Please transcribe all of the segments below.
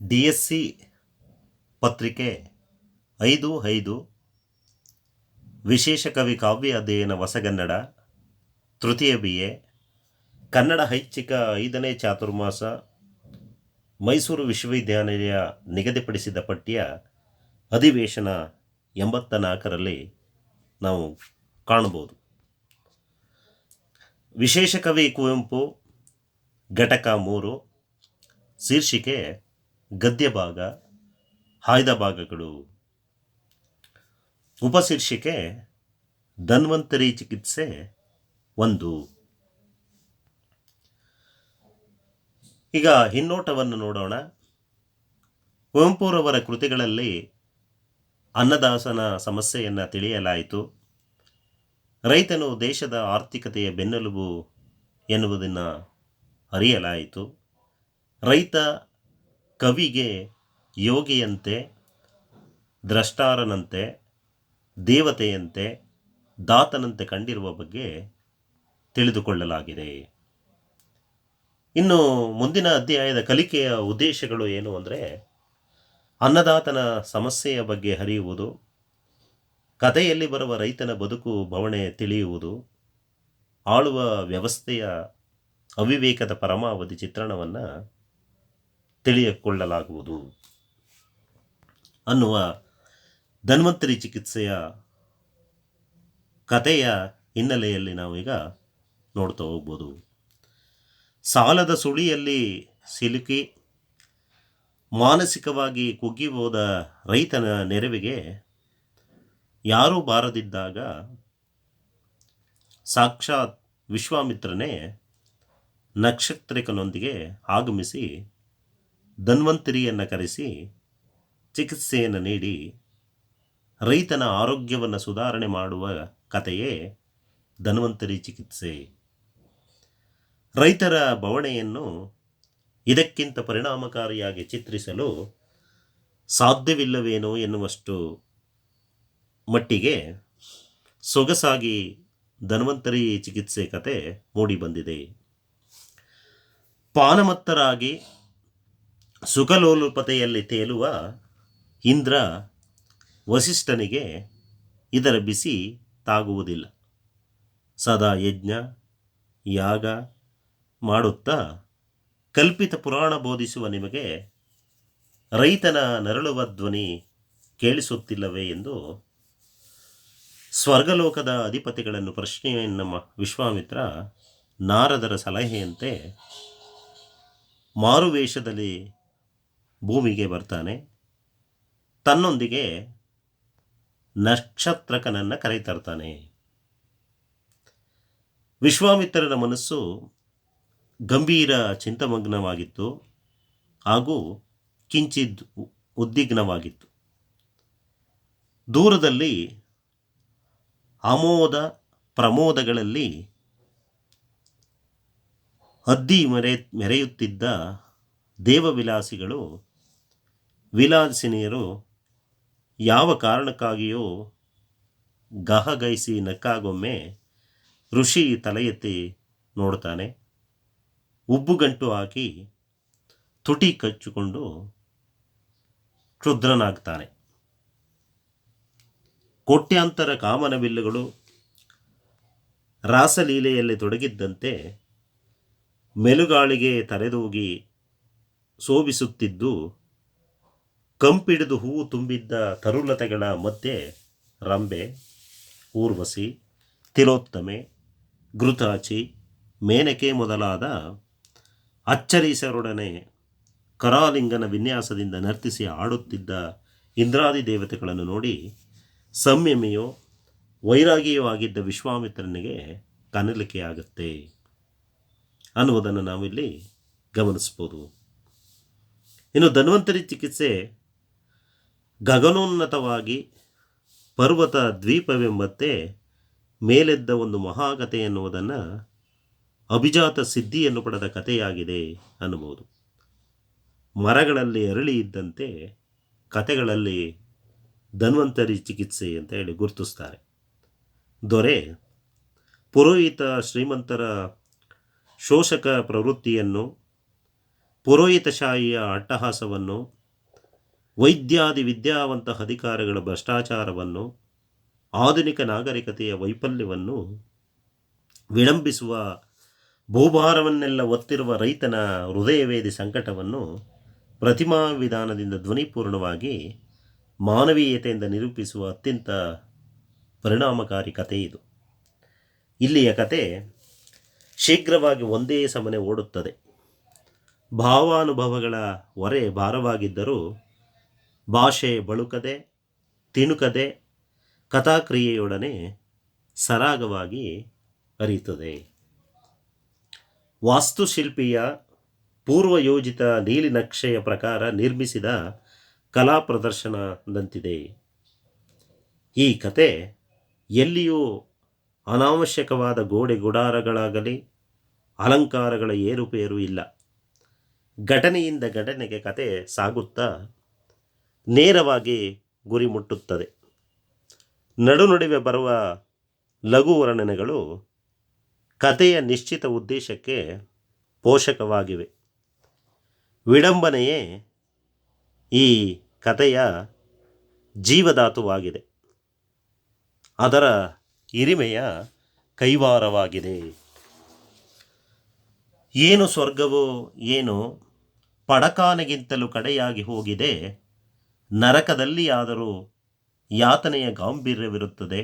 DSC ಪತ್ರಿಕೆ 5/5 ವಿಶೇಷ ಕವಿ ಕಾವ್ಯ ಅಧ್ಯಯನ ಹೊಸಗನ್ನಡ ತೃತೀಯ BA ಕನ್ನಡ ಐಚ್ಛಿಕ 5ನೇ ಚಾತುರ್ಮಾಸ ಮೈಸೂರು ವಿಶ್ವವಿದ್ಯಾನಿಲಯ ನಿಗದಿಪಡಿಸಿದ ಪಠ್ಯ ಅಧಿವೇಶನ 84ರಲ್ಲಿ ನಾವು ಕಾಣಬಹುದು. ವಿಶೇಷ ಕವಿ ಕುವೆಂಪು ಘಟಕ 3 ಶೀರ್ಷಿಕೆ ಗದ್ಯ ಭಾಗ ಆಯ್ದ ಭಾಗಗಳು. ಉಪಶೀರ್ಷಿಕೆ ಧನ್ವಂತರಿ ಚಿಕಿತ್ಸೆ 1. ಈಗ ಹಿನ್ನೋಟವನ್ನು ನೋಡೋಣ. ಕುವೆಂಪುರವರ ಕೃತಿಗಳಲ್ಲಿ ಅನ್ನದಾಸನ ಸಮಸ್ಯೆಯನ್ನು ತಿಳಿಯಲಾಯಿತು. ರೈತನು ದೇಶದ ಆರ್ಥಿಕತೆಯ ಬೆನ್ನೆಲುಬು ಎನ್ನುವುದನ್ನು ಅರಿಯಲಾಯಿತು. ರೈತ ಕವಿಗೆ ಯೋಗಿಯಂತೆ, ದ್ರಷ್ಟಾರನಂತೆ, ದೇವತೆಯಂತೆ, ದಾತನಂತೆ ಕಂಡಿರುವ ಬಗ್ಗೆ ತಿಳಿದುಕೊಳ್ಳಲಾಗಿದೆ. ಇನ್ನು ಮುಂದಿನ ಅಧ್ಯಾಯದ ಕಲಿಕೆಯ ಉದ್ದೇಶಗಳು ಏನು ಅಂದರೆ, ಅನ್ನದಾತನ ಸಮಸ್ಯೆಯ ಬಗ್ಗೆ ಅರಿಯುವುದು, ಕಥೆಯಲ್ಲಿ ಬರುವ ರೈತನ ಬದುಕು ಬವಣೆ ತಿಳಿಯುವುದು, ಆಳುವ ವ್ಯವಸ್ಥೆಯ ಅವಿವೇಕದ ಪರಮಾವಧಿ ಚಿತ್ರಣವನ್ನು ತಿಳಿದುಕೊಳ್ಳಲಾಗುವುದು ಅನ್ನುವ ಧನ್ವಂತರಿ ಚಿಕಿತ್ಸೆಯ ಕಥೆಯ ಹಿನ್ನೆಲೆಯಲ್ಲಿ ನಾವೀಗ ನೋಡ್ತಾ ಹೋಗ್ಬೋದು. ಸಾಲದ ಸುಳಿಯಲ್ಲಿ ಸಿಲುಕಿ ಮಾನಸಿಕವಾಗಿ ಕುಗ್ಗಿ ಹೋದ ರೈತನ ನೆರವಿಗೆ ಯಾರೂ ಬಾರದಿದ್ದಾಗ ಸಾಕ್ಷಾತ್ ವಿಶ್ವಾಮಿತ್ರನೇ ನಕ್ಷತ್ರಿಕನೊಂದಿಗೆ ಆಗಮಿಸಿ ಧನ್ವಂತರಿಯನ್ನು ಕರೆಸಿ ಚಿಕಿತ್ಸೆಯನ್ನು ನೀಡಿ ರೈತನ ಆರೋಗ್ಯವನ್ನು ಸುಧಾರಣೆ ಮಾಡುವ ಕಥೆಯೇ ಧನ್ವಂತರಿ ಚಿಕಿತ್ಸೆ. ರೈತರ ಬವಣೆಯನ್ನು ಇದಕ್ಕಿಂತ ಪರಿಣಾಮಕಾರಿಯಾಗಿ ಚಿತ್ರಿಸಲು ಸಾಧ್ಯವಿಲ್ಲವೇನೋ ಎನ್ನುವಷ್ಟು ಮಟ್ಟಿಗೆ ಸೊಗಸಾಗಿ ಧನ್ವಂತರಿ ಚಿಕಿತ್ಸೆ ಕತೆ ಮೂಡಿಬಂದಿದೆ. ಪಾನಮತ್ತರಾಗಿ ಸುಖಲೋಲುಪತೆಯಲ್ಲಿ ತೇಲುವ ಇಂದ್ರ ವಸಿಷ್ಠನಿಗೆ ಇದರ ಬಿಸಿ ತಾಗುವುದಿಲ್ಲ. ಸದಾ ಯಜ್ಞ ಯಾಗ ಮಾಡುತ್ತಾ ಕಲ್ಪಿತ ಪುರಾಣ ಬೋಧಿಸುವ ನಿಮಗೆ ರೈತನ ನರಳುವ ಧ್ವನಿ ಕೇಳಿಸುತ್ತಿಲ್ಲವೇ ಎಂದು ಸ್ವರ್ಗಲೋಕದ ಅಧಿಪತಿಗಳನ್ನು ಪ್ರಶ್ನೆಯನ್ನು ವಿಶ್ವಾಮಿತ್ರ ನಾರದರ ಸಲಹೆಯಂತೆ ಮಾರುವೇಷದಲ್ಲಿ ಭೂಮಿಗೆ ಬರ್ತಾನೆ. ತನ್ನೊಂದಿಗೆ ನಕ್ಷತ್ರಕನನ್ನು ಕರೆತರ್ತಾನೆ. ವಿಶ್ವಾಮಿತ್ರನ ಮನಸ್ಸು ಗಂಭೀರ ಚಿಂತಮಗ್ನವಾಗಿತ್ತು ಹಾಗೂ ಕಿಂಚಿತ್ ಉದ್ವಿಗ್ನವಾಗಿತ್ತು. ದೂರದಲ್ಲಿ ಆಮೋದ ಪ್ರಮೋದಗಳಲ್ಲಿ ಹದ್ದಿ ಮೆರೆಯುತ್ತಿದ್ದ ದೇವವಿಲಾಸಿಗಳು, ವಿಲಾಸಿನಿಯರು ಯಾವ ಕಾರಣಕ್ಕಾಗಿಯೋ ಗಹಗೈಸಿ ನಕ್ಕಾಗೊಮ್ಮೆ ಋಷಿ ತಲೆ ಎತ್ತಿ ನೋಡ್ತಾನೆ. ಉಬ್ಬುಗಂಟು ಹಾಕಿ ತುಟಿ ಕಚ್ಚಿಕೊಂಡು ಕ್ಷುದ್ರನಾಗ್ತಾನೆ. ಕೋಟ್ಯಾಂತರ ಕಾಮನಬಿಲ್ಲುಗಳು ರಾಸಲೀಲೆಯಲ್ಲಿ ತೊಡಗಿದ್ದಂತೆ ಮೆಲುಗಾಳಿಗೆ ತಲೆದೂಗಿ ಶೋಭಿಸುತ್ತಿದ್ದು, ಕಂಪಿಡಿದು ಹೂವು ತುಂಬಿದ್ದ ತರುಲತೆಗಳ ಮಧ್ಯೆ ರಂಬೆ, ಊರ್ವಶಿ, ತಿಲೋತ್ತಮೆ, ಘೃತಾಚಿ, ಮೇನಕೆ ಮೊದಲಾದ ಅಚ್ಚರೀಸರೊಡನೆ ಕರಾಲಿಂಗನ ವಿನ್ಯಾಸದಿಂದ ನರ್ತಿಸಿ ಆಡುತ್ತಿದ್ದ ಇಂದ್ರಾದಿ ದೇವತೆಗಳನ್ನು ನೋಡಿ ಸಂಯಮಿಯೋ ವೈರಾಗಿಯೋ ಆಗಿದ್ದ ವಿಶ್ವಾಮಿತ್ರನಿಗೆ ಕನಲಿಕೆಯಾಗುತ್ತೆ ಅನ್ನುವುದನ್ನು ನಾವಿಲ್ಲಿ ಗಮನಿಸ್ಬೋದು. ಇನ್ನು ಧನ್ವಂತರಿ ಚಿಕಿತ್ಸೆ ಗಗನೋನ್ನತವಾಗಿ ಪರ್ವತ ದ್ವೀಪವೆಂಬಂತೆ ಮೇಲೆದ್ದ ಒಂದು ಮಹಾಕಥೆ ಎನ್ನುವುದನ್ನು ಅಭಿಜಾತ ಸಿದ್ಧಿಯನ್ನು ಪಡೆದ ಕಥೆಯಾಗಿದೆ ಅನ್ನಬಹುದು. ಮರಗಳಲ್ಲಿ ಅರಳಿ ಇದ್ದಂತೆ ಕಥೆಗಳಲ್ಲಿ ಧನ್ವಂತರಿ ಚಿಕಿತ್ಸೆ ಅಂತ ಹೇಳಿ ಗುರುತಿಸ್ತಾರೆ. ದೊರೆ ಪುರೋಹಿತ ಶ್ರೀಮಂತರ ಶೋಷಕ ಪ್ರವೃತ್ತಿಯನ್ನು ಪುರೋಹಿತಶಾಹಿಯ ಅಟ್ಟಹಾಸವನ್ನು, ವೈದ್ಯಾದಿ ವಿದ್ಯಾವಂತ ಅಧಿಕಾರಿಗಳ ಭ್ರಷ್ಟಾಚಾರವನ್ನು, ಆಧುನಿಕ ನಾಗರಿಕತೆಯ ವೈಫಲ್ಯವನ್ನು, ವಿಳಂಬಿಸುವ ಭೂಭಾರವನ್ನೆಲ್ಲ ಒತ್ತಿರುವ ರೈತನ ಹೃದಯವೇದಿ ಸಂಕಟವನ್ನು ಪ್ರತಿಮಾ ವಿಧಾನದಿಂದ ಧ್ವನಿಪೂರ್ಣವಾಗಿ ಮಾನವೀಯತೆಯಿಂದ ನಿರೂಪಿಸುವ ಅತ್ಯಂತ ಪರಿಣಾಮಕಾರಿ ಕಥೆ ಇದು. ಇಲ್ಲಿಯ ಕತೆ ಶೀಘ್ರವಾಗಿ ಒಂದೇ ಸಮನೆ ಓಡುತ್ತದೆ. ಭಾವಾನುಭವಗಳ ಹೊರೆ ಭಾರವಾಗಿದ್ದರೂ ಭಾಷೆ ಬಳುಕದೆ ತಿಣುಕದೆ ಕಥಾಕ್ರಿಯೆಯೊಡನೆ ಸರಾಗವಾಗಿ ಹರಿಯುತ್ತದೆ. ವಾಸ್ತುಶಿಲ್ಪಿಯ ಪೂರ್ವಯೋಜಿತ ನೀಲಿನಕ್ಷೆಯ ಪ್ರಕಾರ ನಿರ್ಮಿಸಿದ ಕಲಾ ಪ್ರದರ್ಶನದಂತಿದೆ ಈ ಕತೆ. ಎಲ್ಲಿಯೂ ಅನಾವಶ್ಯಕವಾದ ಗೋಡೆ ಗುಡಾರಗಳಾಗಲಿ ಅಲಂಕಾರಗಳ ಏರುಪೇರು ಇಲ್ಲ. ಘಟನೆಯಿಂದ ಘಟನೆಗೆ ಕತೆ ಸಾಗುತ್ತಾ ನೇರವಾಗಿ ಗುರಿ ಮುಟ್ಟುತ್ತದೆ. ನಡುವೆ ಬರುವ ಲಘು ವರ್ಣನೆಗಳು ಕಥೆಯ ನಿಶ್ಚಿತ ಉದ್ದೇಶಕ್ಕೆ ಪೋಷಕವಾಗಿವೆ. ವಿಡಂಬನೆಯೇ ಈ ಕಥೆಯ ಜೀವಧಾತುವಾಗಿದೆ, ಅದರ ಹಿರಿಮೆಯ ಕೈವಾರವಾಗಿದೆ. ಏನು ಸ್ವರ್ಗವೋ ಏನು ಪಡಕಾನೆಗಿಂತಲೂ ಕಡೆಯಾಗಿ ಹೋಗಿದೆ, ನರಕದಲ್ಲಿ ಆದರೂ ಯಾತನೆಯ ಗಾಂಭೀರ್ಯವಿರುತ್ತದೆ.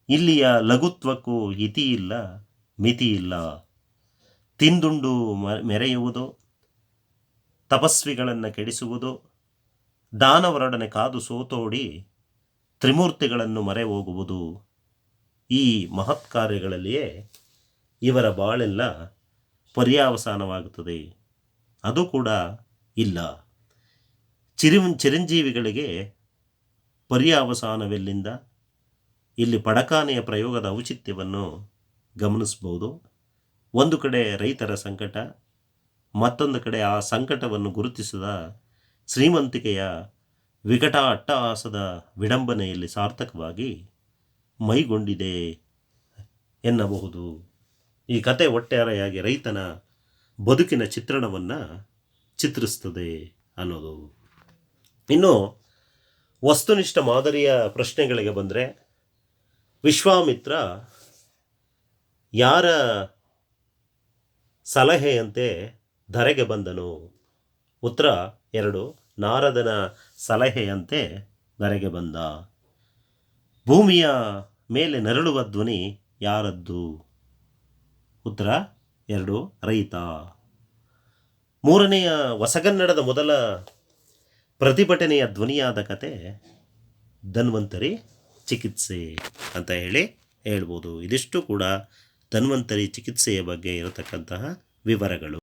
ಇಲ್ಲಿಯ ಲಘುತ್ವಕ್ಕೂ ಇತಿಯಿಲ್ಲ ಮಿತಿಯಿಲ್ಲ. ತಿಂದುಂಡು ಮೆರೆಯುವುದು, ತಪಸ್ವಿಗಳನ್ನು ಕೆಡಿಸುವುದು, ದಾನವರೊಡನೆ ಕಾದು ಸೋತೋಡಿ ತ್ರಿಮೂರ್ತಿಗಳನ್ನು ಮರೆ ಹೋಗುವುದು, ಈ ಮಹತ್ ಕಾರ್ಯಗಳಲ್ಲಿಯೇ ಇವರ ಬಾಳೆಲ್ಲ ಪರ್ಯಾವಸಾನವಾಗುತ್ತದೆ. ಅದು ಕೂಡ ಇಲ್ಲ. ಚಿರಂಜೀವಿಗಳಿಗೆ ಪರ್ಯಾವಸಾನವೆಲ್ಲಿಂದ? ಇಲ್ಲಿ ಪಡಕಾನೆಯ ಪ್ರಯೋಗದ ಔಚಿತ್ಯವನ್ನು ಗಮನಿಸ್ಬೋದು. ಒಂದು ಕಡೆ ರೈತರ ಸಂಕಟ, ಮತ್ತೊಂದು ಕಡೆ ಆ ಸಂಕಟವನ್ನು ಗುರುತಿಸಿದ ಶ್ರೀಮಂತಿಕೆಯ ವಿಕಟ ಅಟ್ಟಹಾಸದ ವಿಡಂಬನೆಯಲ್ಲಿ ಸಾರ್ಥಕವಾಗಿ ಮೈಗೊಂಡಿದೆ ಎನ್ನಬಹುದು. ಈ ಕತೆ ಒಟ್ಟಾರೆಯಾಗಿ ರೈತನ ಬದುಕಿನ ಚಿತ್ರಣವನ್ನು ಚಿತ್ರಿಸ್ತದೆ ಅನ್ನೋದು. ಇನ್ನು ವಸ್ತುನಿಷ್ಠ ಮಾದರಿಯ ಪ್ರಶ್ನೆಗಳಿಗೆ ಬಂದರೆ, ವಿಶ್ವಾಮಿತ್ರ ಯಾರ ಸಲಹೆಯಂತೆ ಧರೆಗೆ ಬಂದನು? ಉತ್ತರ 2, ನಾರದನ ಸಲಹೆಯಂತೆ ಧರೆಗೆ ಬಂದ. ಭೂಮಿಯ ಮೇಲೆ ನರಳುವ ಧ್ವನಿ ಯಾರದ್ದು? ಉತ್ತರ 2, ರೈತ. ಮೂರನೆಯ ಹೊಸಗನ್ನಡದ ಮೊದಲ ಪ್ರತಿಭಟನೆಯ ಧ್ವನಿಯಾದ ಕತೆ ಧನ್ವಂತರಿ ಚಿಕಿತ್ಸೆ ಅಂತ ಹೇಳ್ಬೋದು. ಇದಿಷ್ಟು ಕೂಡ ಧನ್ವಂತರಿ ಚಿಕಿತ್ಸೆಯ ಬಗ್ಗೆ ಇರತಕ್ಕಂತಹ ವಿವರಗಳು.